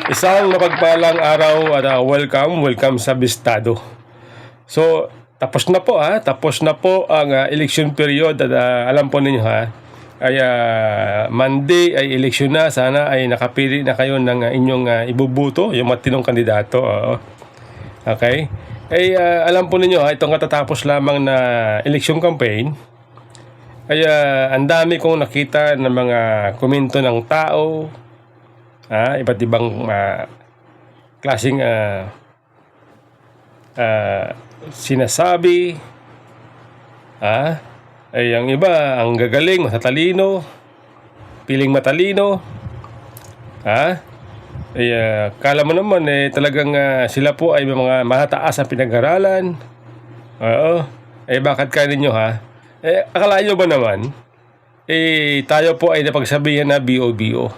Isang mapagpalang araw at welcome sa Bistado. So, tapos na po tapos na po ang election period at alam po ninyo ay Monday ay election na. Sana ay nakapili na kayo ng inyong ibubuto, yung matinong kandidato. Okay? Ay alam po ninyo itong katatapos lamang na election campaign ay ang dami kong nakita ng mga komento ng tao, iba't ibang klaseng sinasabi, ay ang iba ang gagaling, matatalino, piling matalino, ay kala mo naman talagang sila po ay mga matataas ang pinag-aralan. Bakit kaya ninyo akala nyo ba naman tayo po ay napagsabihan na BO-BO?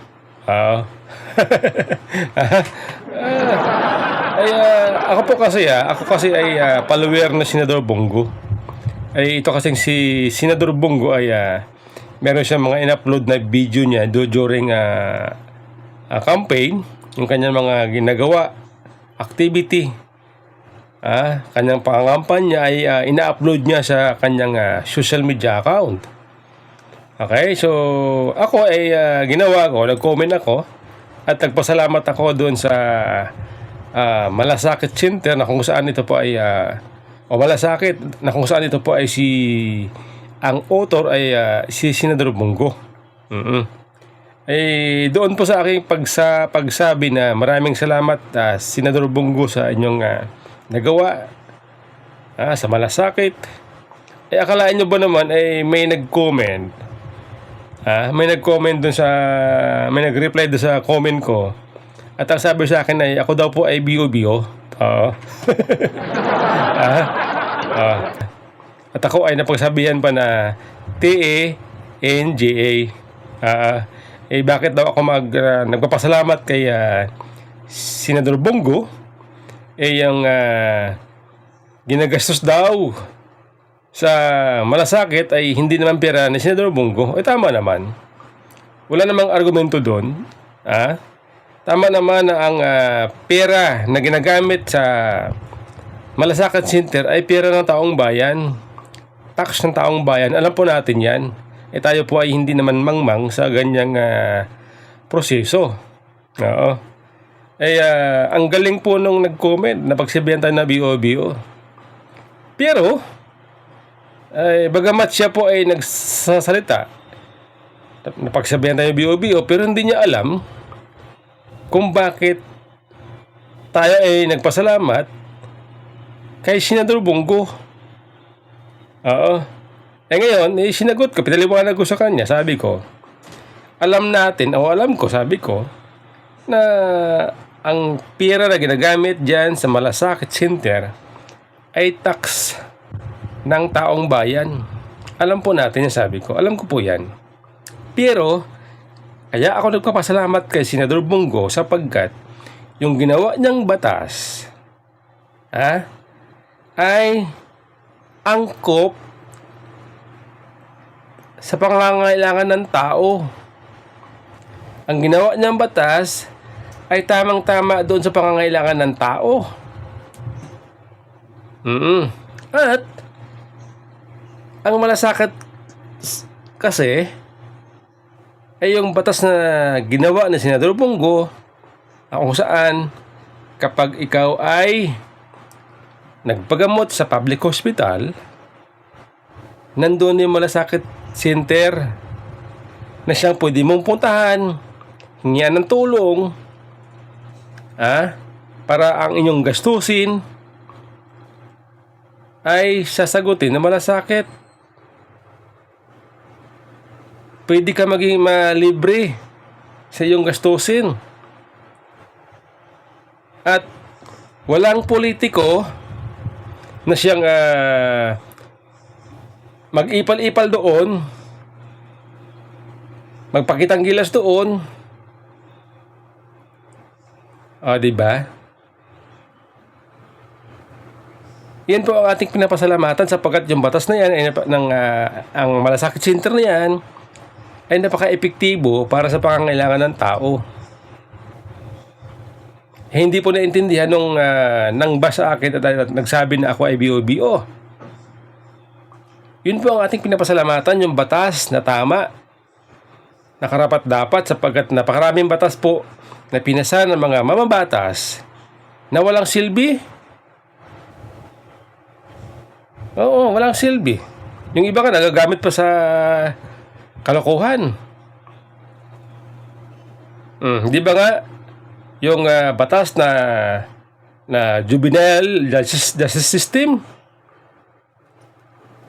Ako kasi ay follower na Senador Bongo. Ito kasing si Senador Bongo ay meron siyang mga in-upload na video niya during campaign, yung kanyang mga ginagawa, activity. Kanyang pangangampanya ay ina-upload niya sa kanyang social media account. Okay, so ako ay ginawa ko, nag-comment ako at nagpasalamat ako doon sa Malasakit Center na kung saan ito po ay Malasakit na kung saan ito po ay ang author ay si Senador Bongo. Doon po sa aking pagsabi na maraming salamat Senador Bongo sa inyong nagawa sa Malasakit. Akalaan nyo ba naman may nag-comment? May nag-reply doon sa comment ko. At ang sabi sa akin ay ako daw po ay BO-BO. At ako ay napagsabihan pa na TANGA. Bakit daw ako nagpapasalamat kay Senador Bongo? Yung ginagastos daw sa Malasakit ay hindi naman pera ni Senador Bongo. Tama naman. Wala namang argumento doon. Tama naman na ang pera na ginagamit sa Malasakit Center ay pera ng taong bayan. Tax ng taong bayan. Alam po natin yan. Tayo po ay hindi naman mangmang sa ganyang proseso. Oo. Ang galing po nung nag-comment na pagsabihan tayo na BO-BO. Pero bagamat siya po ay nagsasalita, napagsabihan tayo BO-BO, pero hindi niya alam kung bakit tayo ay nagpasalamat kay Senador Bongo. Ngayon, sinagot ko, pinaliwanag ko sa kanya, sabi ko, alam ko, sabi ko, na ang pera na ginagamit dyan sa Malasakit Center ay tax ng taong bayan. Alam po natin yan, sabi ko. Alam ko po yan. Pero, kaya ako nagpapasalamat kay Senador Bongo sapagkat yung ginawa niyang batas ay angkop sa pangangailangan ng tao. Ang ginawa niyang batas ay tamang-tama doon sa pangangailangan ng tao. At ang Malasakit kasi ay yung batas na ginawa ni Senador Bongo kung saan kapag ikaw ay nagpagamot sa public hospital, nandun yung Malasakit Center na siyang pwede mong puntahan, hingian ng tulong para ang inyong gastusin ay sasagutin ng Malasakit. Pwede ka maging malibre sa iyong gastusin. At walang politiko na siyang mag-ipal-ipal doon, magpakitang gilas doon. Diba? Yan po ang ating pinapasalamatan sapagkat yung batas na yan ang Malasakit Center na yan ay napaka-epektibo para sa pangangailangan ng tao. hindi po naintindihan nang basa akin at nagsabi na ako ay BO-BO. Yun po ang ating pinapasalamatan, yung batas na tama, na karapat-dapat, sapagkat napakaraming batas po na pinasa ng mga mamabatas na walang silbi. Oo, walang silbi. Yung iba ka nagagamit pa sa kalokohan. Di ba nga yung batas na juvenile justice system,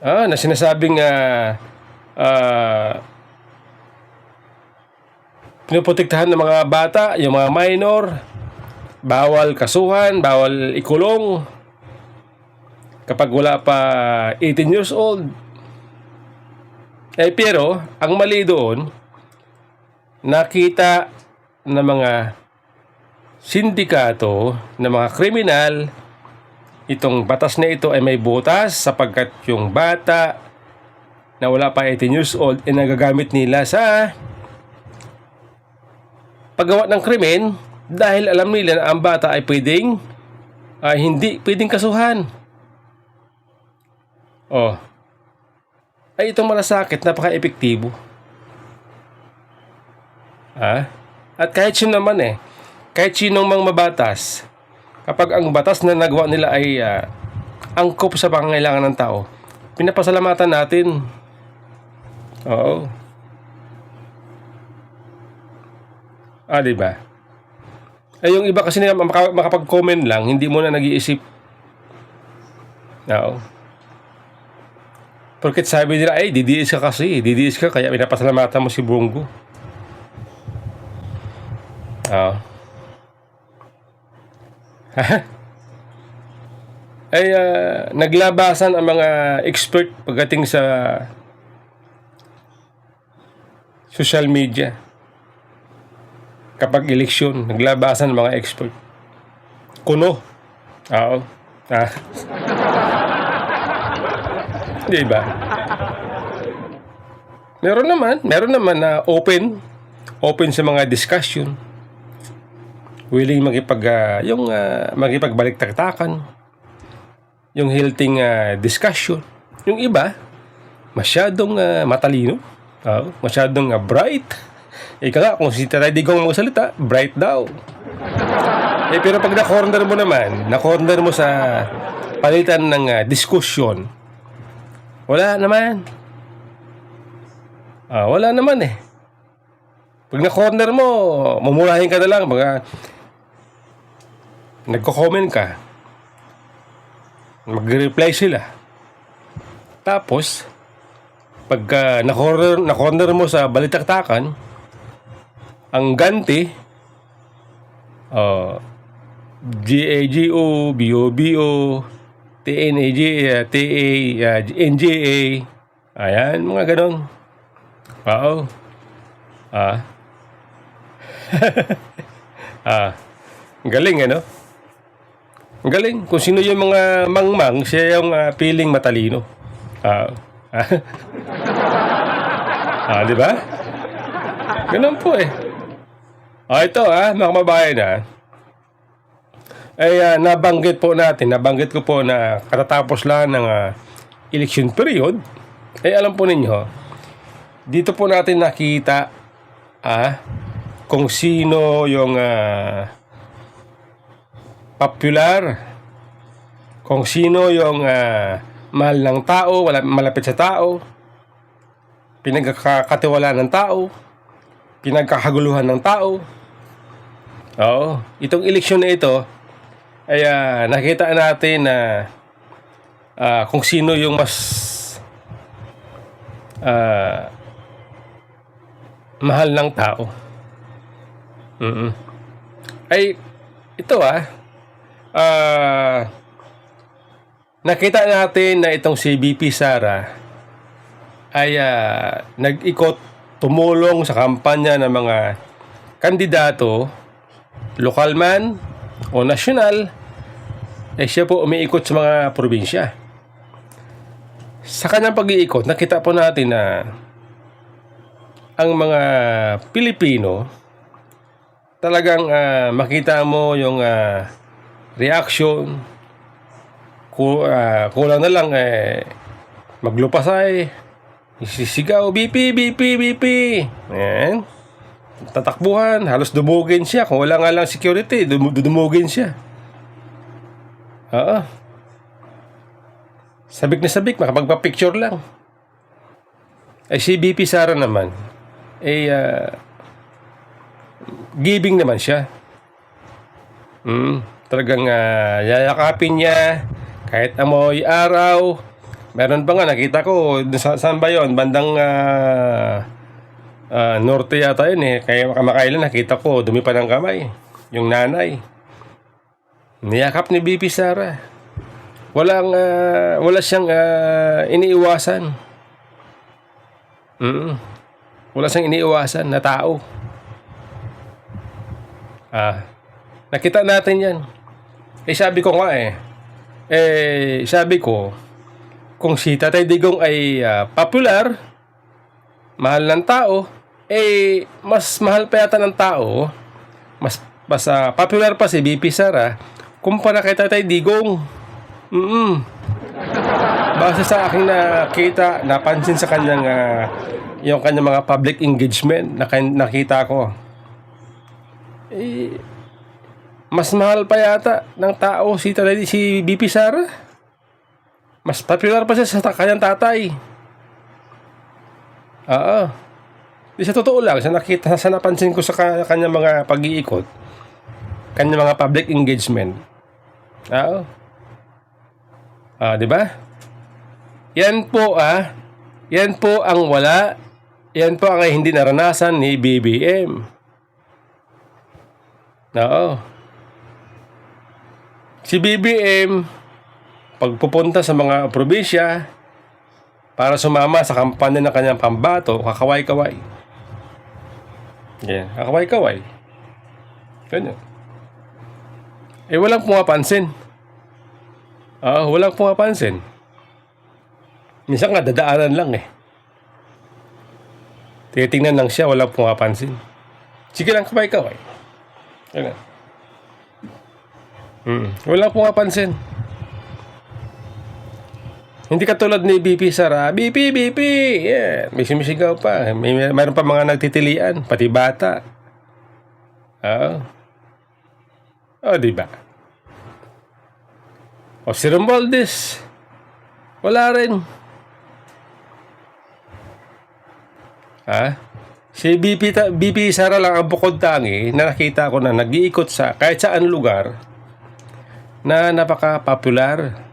na sinasabing pinoprotektahan ng mga bata, yung mga minor, bawal kasuhan, bawal ikulong kapag wala pa 18 years old. Pero ang mali doon, nakita ng mga sindikato, ng mga kriminal, itong batas na ito ay may butas, sapagkat yung bata na wala pa 18 years old ay nagagamit nila sa paggawa ng krimen, dahil alam nila na ang bata ay hindi pwedeng kasuhan. Ay itong malasakit, napaka-epektibo. At kahit sino naman kahit sinong mang mabatas, kapag ang batas na nagawa nila ay angkop sa pangangailangan ng tao, pinapasalamatan natin. Oo. Diba? Yung iba kasi nila makapag-comment lang, hindi mo na nag-iisip. Oo. Porket sabi nila, DDS ka kasi, DDS ka, kaya pinapasalamatan mo si Bongo. Naglabasan ang mga expert pagdating sa social media. Kapag eleksyon, naglabasan ang mga expert. Kuno. Di ba? Meron naman na open sa mga discussion. Willing makipagbalik-taktakan. Yung healthy discussion. Yung iba, masyadong matalino. Masyadong bright. Ika nga, kung si Tatay Digong magsalita, bright daw. Pero pag na-corner mo sa palitan ng diskusyon, wala naman. Wala naman Pag na-corner mo, mumurahin ka na lang. Nagko-comment ka. Mag-reply sila. Tapos, pagka na-corner mo sa balitaktakan, ang ganti, GAGO, BOBO, NJA, ayan, mga ganon. Galing, galing. Kung sino yung mga mangmang, siya yung piling matalino. Di ba? Ganun po ito mga kababayan nabanggit ko po na katatapos lang ng election period. Alam po ninyo, dito po natin nakita kung sino yung popular, kung sino yung mahal ng tao, malapit sa tao, pinagkakatiwalaan ng tao, pinagkakaguluhan ng tao. Itong eleksyon na ito ay nakita natin na kung sino yung mas mahal ng tao. Ito nakita natin na itong si BP Sara ay nag-ikot, tumulong sa kampanya ng mga kandidato, lokal man o nasyonal. Siya po umiikot sa mga probinsya. Sa kanyang pag-iikot, nakita po natin na ang mga Pilipino talagang makita mo yung reaction. Kulang na lang maglupasay, sisigaw, BP, BP, BP. Ayan. Tatakbuhan, halos dumugin siya. Kung wala nga lang security, dumugin siya. Oo. Sabik na sabik, makapagpa-picture lang. Ay si BP Sara naman, giving naman siya. Talagang yayakapin niya kahit amoy araw. Meron pa nga, nakita ko, saan ba yun? Bandang norte yata yun Kaya kamakailan nakita ko, dumi pa ng kamay. Yung nanay. Niyakap ni BP Sara. Wala siyang iniiwasan. Wala siyang iniiwasan na tao. Nakita natin yan. Sabi ko nga sabi ko, kung si Tatay Digong ay popular, mahal ng tao, mas mahal pa yata ng tao, mas popular pa si BP Sara kumpara kay Tatay Digong. Base sa aking nakita, napansin sa kanyang yung kanyang mga public engagement nakita ko, mas mahal pa yata ng tao si BP Sara. Mas popular pa siya sa kanyang tatay. Oo. Di sa totoo lang, sa napansin ko sa kanyang mga pag-iikot, kanyang mga public engagement. Oo. Di ba? Yan po ang wala. Yan po ang hindi naranasan ni BBM. Oo. Si BBM, pagpupunta sa mga probinsya para sumama sa kampanya ng kanyang pambato, kakaway-kaway. Yeah, kakaway-kaway. Ganyan. Walang pumapansin. Walang pumapansin. Minsan nga, dadaanan lang Titingnan lang siya, walang pumapansin. Sige lang, kaway-kaway. Ganyan. Walang pumapansin. Hindi katulad ni BP Sara, BP, BP, yeah, may sumisigaw pa. Mayroon pa mga nagtitilian, pati bata. Diba? Si Romualdez, wala rin. Si BP Sara lang ang bukod tangi na nakita ko na nag-iikot sa kahit saan lugar na napaka-popular.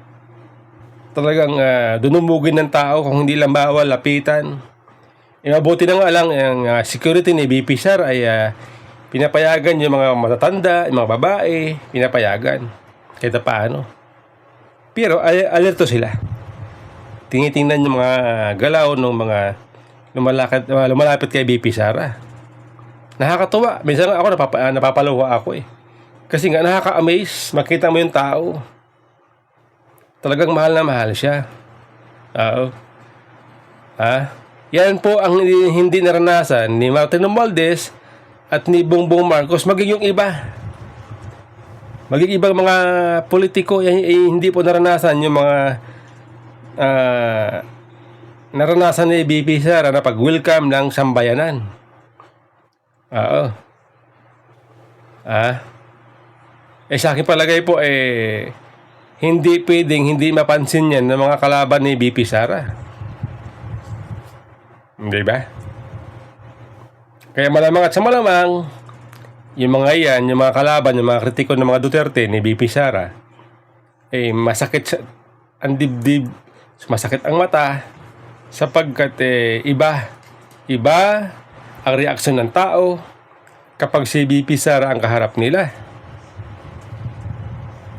Talagang dunumugin ng tao kung hindi lang bawal lapitan. Mabuti na nga lang ang security ni BP Sara ay pinapayagan yung mga matatanda, yung mga babae, pinapayagan kahit paano. Pero alerto sila. Tinitingnan yung mga galaw ng mga lumalapit kay BP Sara. Nakakatuwa. Minsan ako napapaluwa ako Kasi nga nakaka-amaze, makita mo yung tao. Talagang mahal na mahal siya. Oo. Yan po ang hindi naranasan ni Martin Romualdez at ni Bongbong Marcos, maging yung iba. Maging ibang mga politiko, hindi po naranasan yung mga naranasan ni BP Sara na pag-welcome ng sambayanan. Oo. Sa akin palagay po, hindi pwedeng hindi mapansin yan ng mga kalaban ni BP Sara. Hindi ba? Kaya malamang at sa malamang, yung mga yan, yung mga kalaban, yung mga kritiko ng mga Duterte ni BP Sara, masakit ang dibdib, masakit ang mata, sapagkat iba ang reaksyon ng tao kapag si BP Sara ang kaharap nila.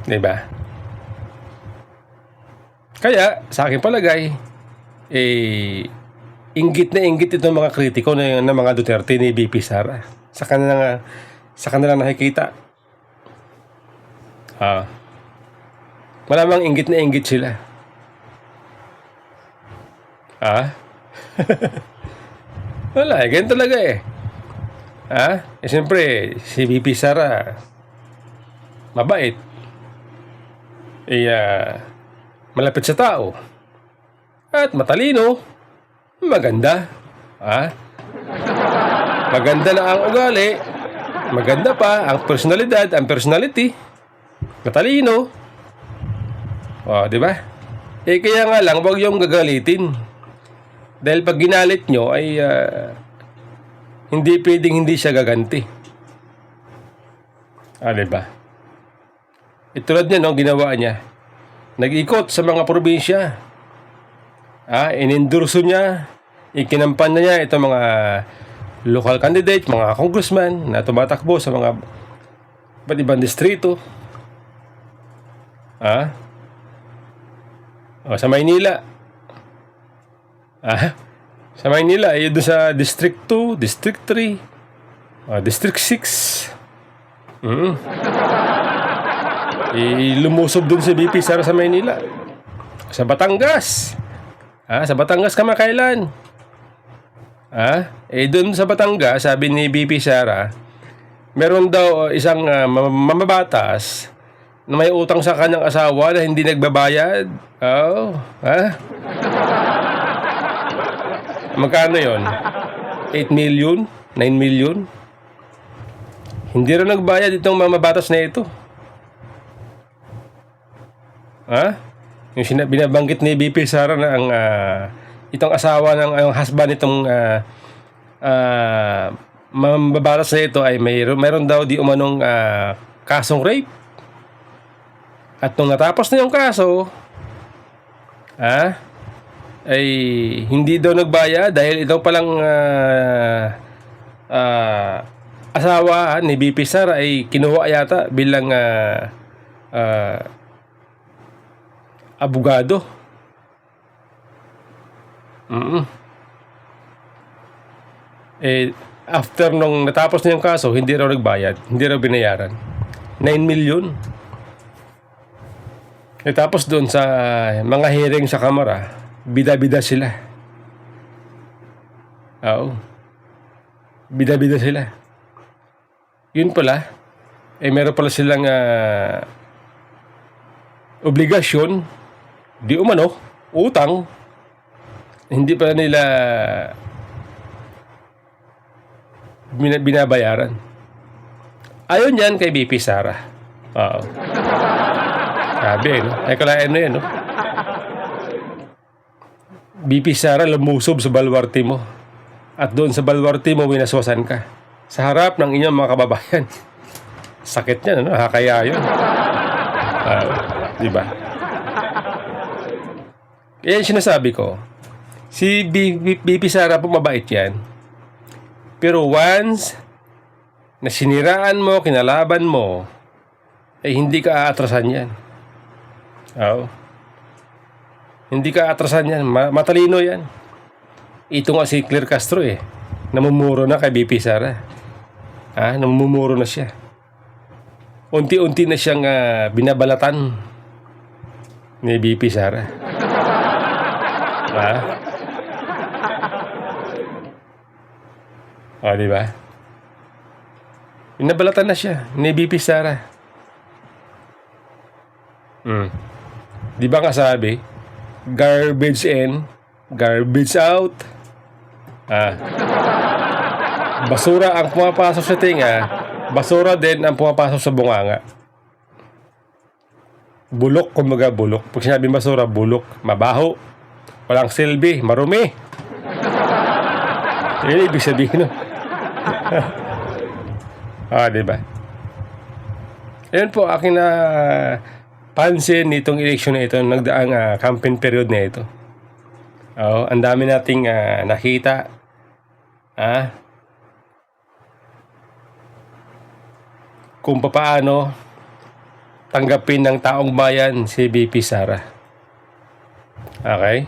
Di ba? Kaya, sa akin palagay, inggit na inggit itong mga kritiko ng mga Duterte ni BP Sara. Sa kanilang nakikita. Malamang inggit na inggit sila. Wala, ganyan talaga Siyempre, si VP Sara, mabait. Malapit sa tao. At matalino. Maganda. Maganda na ang ugali. Maganda pa ang personalidad, ang personality. Matalino. Di ba? Kaya nga lang, wag yung gagalitin. Dahil pag ginalit nyo ay hindi pwedeng hindi siya gaganti. Di ba? Tulad niya, ginawa niya. Nag-ikot sa mga probinsya. Inendorso niya, ikinampanya niya itong mga local candidates, mga congressman na tumatakbo sa mga iba't ibang distrito. Sa Maynila. Sa Maynila, doon sa District 2, District 3, District 6. Lumusob doon si VP Sara sa Maynila. Sa Batangas. Sa Batangas kamakailan. Doon sa Batangas, sabi ni VP Sara, meron daw isang mamabatas na may utang sa kanyang asawa na hindi nagbabayad. Magkano yon? 8 million? 9 million? Hindi rin nagbayad itong mamabatas na ito. Yung binabanggit ni VP Sara na ang itong asawa ng ang husband itong mamabatas na ito ay mayroon daw di umanong kasong rape. At nung natapos na yung kaso, ay hindi daw nagbayad dahil ito palang asawa ni VP Sara ay kinuha yata bilang abogado. After nung natapos na yung kaso, hindi raw nagbayad, hindi raw binayaran. 9 million. Tapos doon sa mga hearing sa kamara, bida-bida sila. Bida-bida sila. Yun pala, meron pala silang obligasyon, di umano, utang, hindi pala nila binabayaran. Ayon yan kay VP Sara. Sabi, kalain na yan, VP Sara, lumusob sa baluarte mo. At doon sa baluarte mo, winaswasan ka. Sa harap ng inyong mga kababayan. Sakit yan, Hakaya yun. Diba? Kaya sinasabi ko, si VP Sara po mabait yan. Pero once na siniraan mo, kinalaban mo, hindi ka aatrasan yan. Hindi ka aatrasan yan. Matalino yan. Ito nga si Claire Castro namumuro na kay VP Sara. Namumuro na siya. Unti-unti na siyang binabalatan ni VP Sara. Diba? Binabalatan na siya ni VP Sara. Di ba nga sabi, garbage in, garbage out. Basura ang pumapasok sa tinga, basura din ang pumapasok sa bunganga. Bulok, kumbaga bulok. Pag sinabi basura, bulok, mabaho, walang silbi, marumi. Yun ibig sabihin, diba? Yan po aking na pansin nitong eleksyon na ito, nagdaang campaign period na ito. Ang dami nating nakita. Kung paano tanggapin ng taong bayan si VP Sara. Okay?